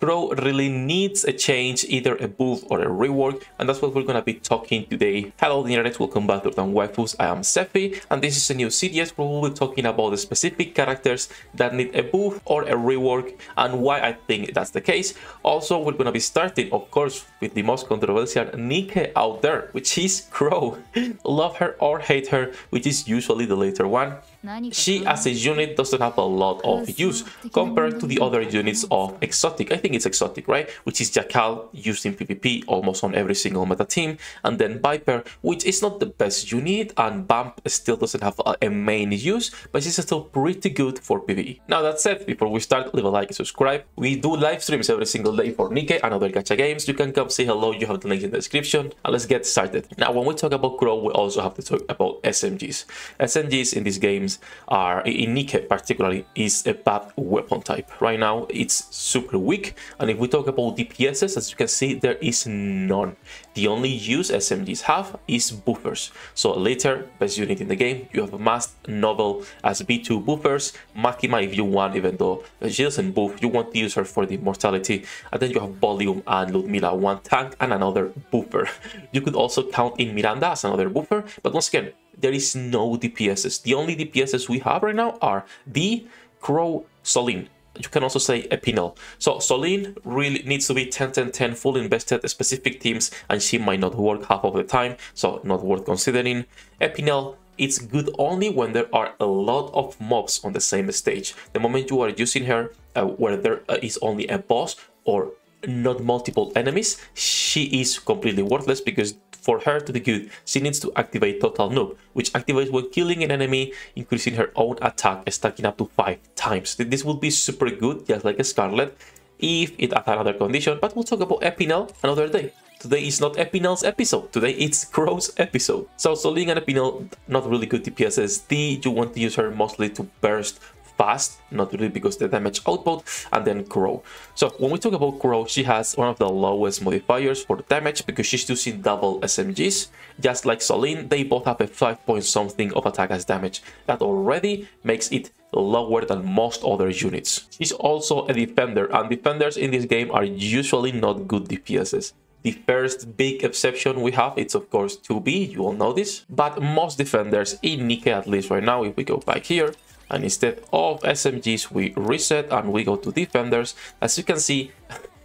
Crow really needs a change, either a buff or a rework, and that's what we're gonna be talking today. Hello the internet, welcome back to Waifus. I am Sefi, and this is a new series where we'll be talking about the specific characters that need a buff or a rework and why I think that's the case. Also, we're gonna be starting, of course, with the most controversial NIKKE out there, which is Crow. Love her or hate her, which is usually the later one. She as a unit doesn't have a lot of use compared to the other units of exotic. I think it's exotic, right? Which is Jackal, used in PvP almost on every single meta team, and then Viper, which is not the best unit, and Bump still doesn't have a main use, but she's still pretty good for PvE. Now that said, before we start, leave a like and subscribe. We do live streams every single day for NIKKE and other gacha games. You can come say hello, you have the link in the description, and let's get started. Now when we talk about Crow, we also have to talk about SMGs. SMGs in these games are, in NIKKE particularly, is a bad weapon type. Right now it's super weak, and if we talk about DPSs, as you can see, there is none. The only use SMGs have is buffers. So later, best unit in the game, you have Mast, Novel as B2 buffers, Makima if you want, even though she doesn't buff, you want to use her for the immortality, and then you have Volume and Ludmilla, one tank and another buffer. You could also count in Miranda as another buffer, but once again, there is no DPSs. The only DPSs we have right now are the Crow, Solin. You can also say Epinel. So Solin really needs to be 10-10-10 full invested specific teams, and she might not work half of the time, so not worth considering. Epinel, it's good only when there are a lot of mobs on the same stage. The moment you are using her where there is only a boss or not multiple enemies, she is completely worthless, because for her to be good, she needs to activate Total Noob, which activates when killing an enemy, increasing her own attack, stacking up to 5 times. This will be super good, just like a Scarlet, if it has another condition, but we'll talk about Epinel another day. Today is not Epinel's episode, today it's Crow's episode. So Solin and Epinel, not really good DPSs. You want to use her mostly to burst fast, not really because the damage output, and then Crow. So when we talk about Crow, she has one of the lowest modifiers for damage because she's using double SMGs. Just like Solin, they both have a 5 point something of attack as damage. That already makes it lower than most other units. She's also a defender, and defenders in this game are usually not good DPSs. The first big exception we have, it's of course 2B, you all know this, but most defenders in NIKKE, at least right now, if we go back here, and instead of SMGs, we reset and we go to defenders. As you can see,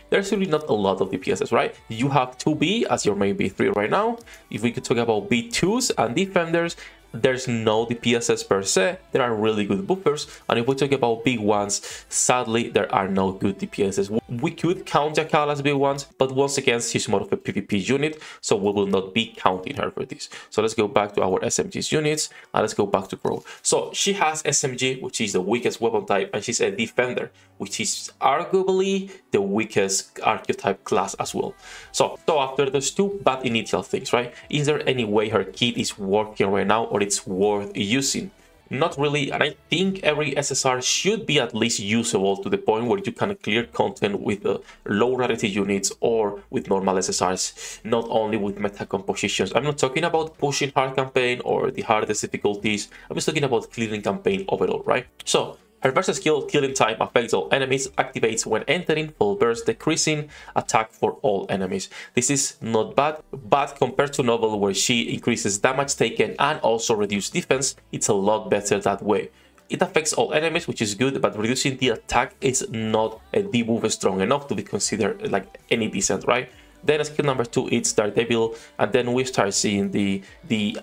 there's really not a lot of DPSs, right? You have 2B as your main B3 right now. If we could talk about B2s and defenders, there's no DPSs per se. There are really good buffers, and if we talk about big ones, sadly there are no good DPSs. We could count Jackal as big ones, but once again she's more of a PvP unit, so we will not be counting her for this. So let's go back to our SMGs units, and let's go back to Crow. So she has SMG, which is the weakest weapon type, and she's a defender, which is arguably the weakest archetype class as well. So after those two bad initial things, right, is there any way her kit is working right now, or it's worth using? Not really, and I think every SSR should be at least usable to the point where you can clear content with low rarity units or with normal SSRs, not only with meta compositions. I'm not talking about pushing hard campaign or the hardest difficulties, I'm just talking about clearing campaign overall, right? So her burst skill, Killing Time, affects all enemies, activates when entering full burst, decreasing attack for all enemies. This is not bad, but compared to Novel, where she increases damage taken and also reduces defense, it's a lot better that way. It affects all enemies, which is good, but reducing the attack is not a debuff strong enough to be considered like any decent, right? Then skill number 2, it's Daredevil, and then we start seeing the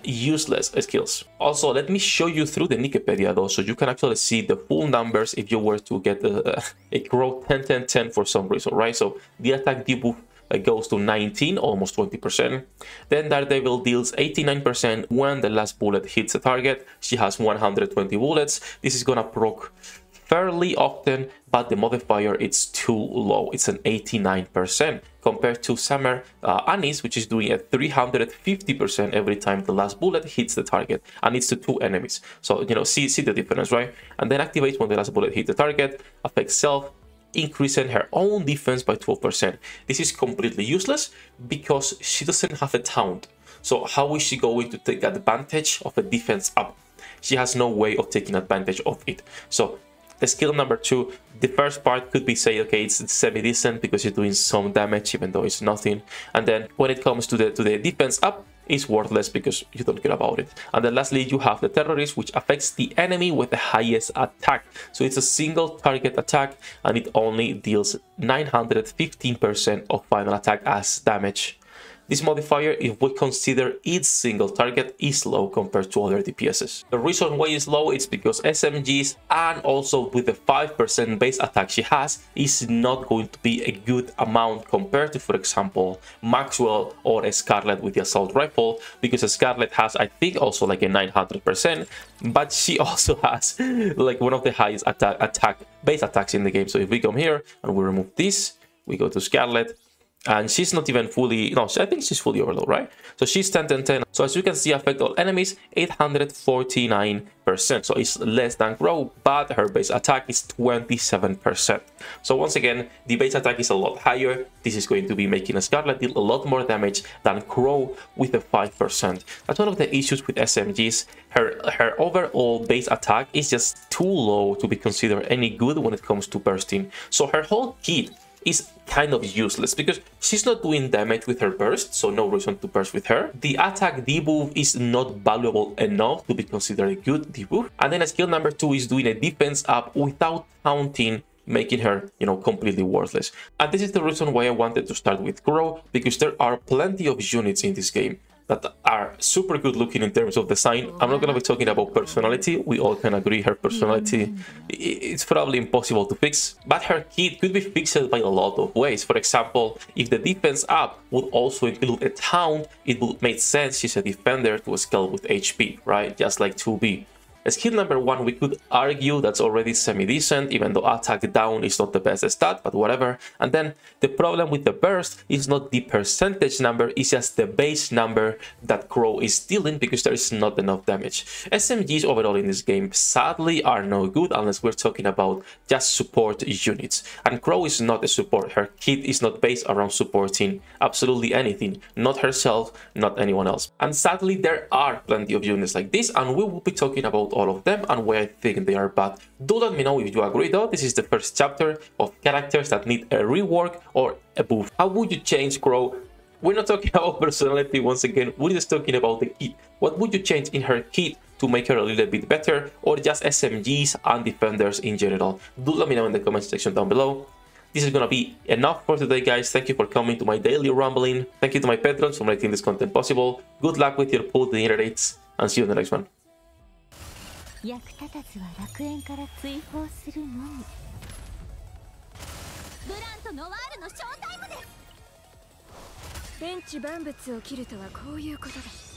useless skills. Also, let me show you through the Nikkepedia though, so you can actually see the full numbers if you were to get a Crow 10-10-10 for some reason, right? So the attack debuff goes to 19, almost 20%. Then Daredevil deals 89% when the last bullet hits the target. She has 120 bullets. This is gonna proc fairly often, but the modifier it's too low. It's an 89% compared to Summer Anis, which is doing a 350% every time the last bullet hits the target, and it's to 2 enemies. So you know, see the difference, right? And then activates when the last bullet hits the target, affects self, increasing her own defense by 12%. This is completely useless because she doesn't have a taunt. So how is she going to take advantage of a defense up? She has no way of taking advantage of it. So The skill number 2, the first part could be say, okay, it's semi-decent because it's doing some damage even though it's nothing. And then when it comes to the defense up, it's worthless because you don't care about it. And then lastly, you have the terrorist, which affects the enemy with the highest attack. So it's a single target attack and it only deals 915% of final attack as damage. This modifier, if we consider each single target, is low compared to other DPSs. The reason why it's low is because SMGs and also with the 5% base attack she has is not going to be a good amount compared to, for example, Maxwell or a Scarlet with the assault rifle, because a Scarlet has, I think, also like a 900%, but she also has like one of the highest base attacks in the game. So if we come here and we remove this, we go to Scarlet, and she's not even fully, no, I think she's fully overload, right? So she's 10, 10, 10. So as you can see, affect all enemies 849%. So it's less than Crow, but her base attack is 27%. So once again, the base attack is a lot higher. This is going to be making a Scarlet deal a lot more damage than Crow with the 5%. That's one of the issues with SMGs. Her overall base attack is just too low to be considered any good when it comes to bursting. So her whole kit is kind of useless because she's not doing damage with her burst, so no reason to burst with her. The attack debuff is not valuable enough to be considered a good debuff. And then a skill number 2 is doing a defense up without counting, making her, you know, completely worthless. And this is the reason why I wanted to start with Crow, because there are plenty of units in this game that are super good looking in terms of design. I'm not going to be talking about personality. We all can agree her personality, it's probably impossible to fix, but her kit could be fixed by a lot of ways. For example, if the defense up would also include a taunt, it would make sense she's a defender to scale with HP, right? Just like 2B. Skill number 1, we could argue that's already semi-decent, even though attack down is not the best stat, but whatever. And then the problem with the burst is not the percentage number, it's just the base number that Crow is dealing, because there is not enough damage. SMGs overall in this game sadly are no good unless we're talking about just support units. And Crow is not a support, her kit is not based around supporting absolutely anything, not herself, not anyone else. And sadly there are plenty of units like this, and we will be talking about all of them and where I think they are bad. Do let me know if you agree though. This is the first chapter of characters that need a rework or a buff. How would you change Crow? We're not talking about personality once again, we're just talking about the kit. What would you change in her kit to make her a little bit better, or just SMGs and defenders in general? Do let me know in the comment section down below. This is gonna be enough for today, guys. Thank you for coming to my daily rambling. Thank you to my patrons for making this content possible. Good luck with your pull to the internet, and see you in the next one. 役立たずは楽園から追放するのみ。ブランとノワールのショータイムです。天地万物を切るとはこういうことです。